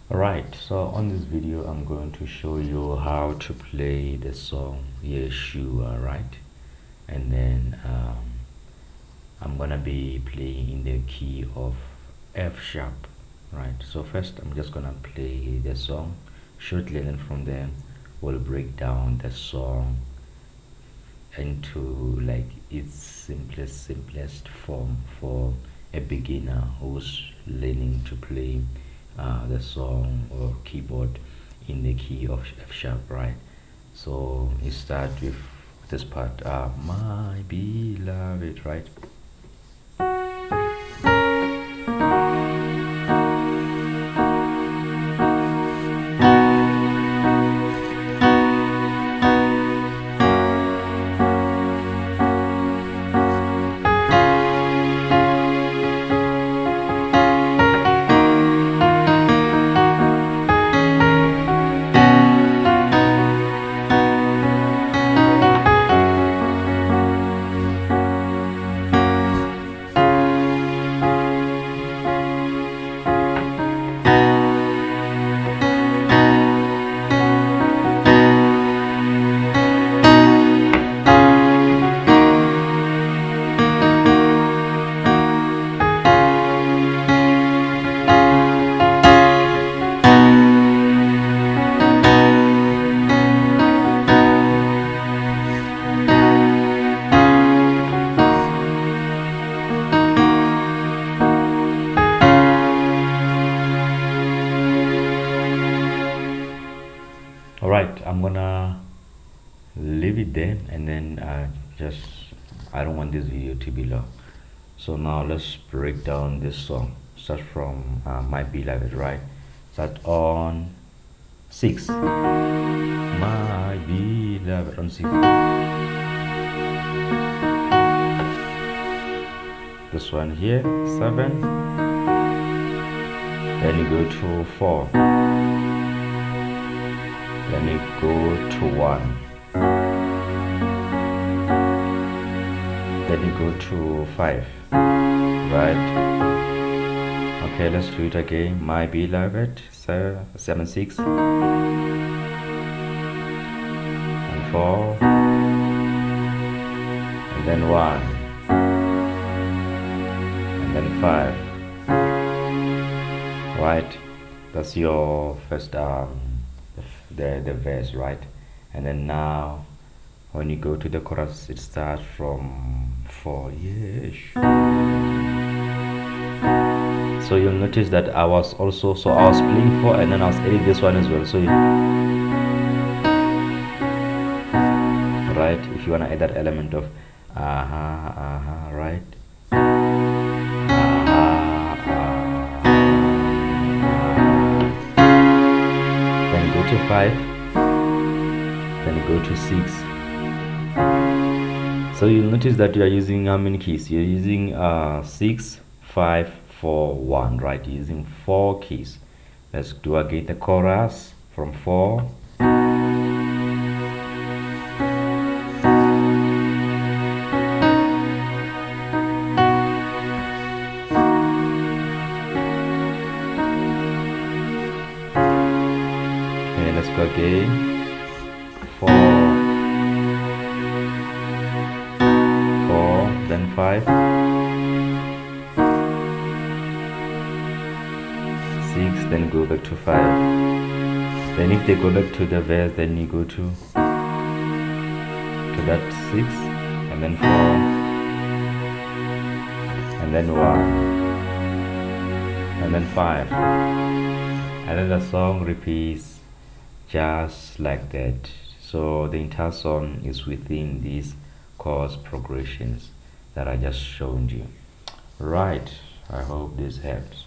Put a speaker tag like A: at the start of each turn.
A: Alright, so on this video I'm going to show you how to play the song Yeshua, right? And then I'm gonna be playing in the key of F sharp, right? So first I'm just gonna play the song shortly, and then from there we'll break down the song into like its simplest form for a beginner who's learning to play the song or keyboard in the key of F sharp, right? So you start with this part, my beloved, right? All right, I'm gonna leave it there, and then I don't want this video to be long, so now let's break down this song. Start from my beloved, right? Start on 6, my beloved, on 6. This one here, 7, then you go to 4, then you go to 1, then you go to 5, right? Okay, let's do it again. My beloved, 7, 6, and 4, and then 1, and then 5, right? That's your first the verse, right? And then now when you go to the chorus, it starts from 4. Yes. So you'll notice that I was playing 4, and then I was adding this one as well. So right, if you want to add that element of right, then go to 5, then go to 6. So you'll notice that you are using how many keys? You're using 6, 5, 4, 1, right? You're using 4 keys. Let's do again the chorus from 4. Okay, let's go again. 4, 4, then 5, 6, then go back to 5. Then if they go back to the verse, then you go to that 6, and then 4, and then 1, and then 5, and then the song repeats just like that. So the entire song is within these chords progressions that I just showed you, right? I hope this helps.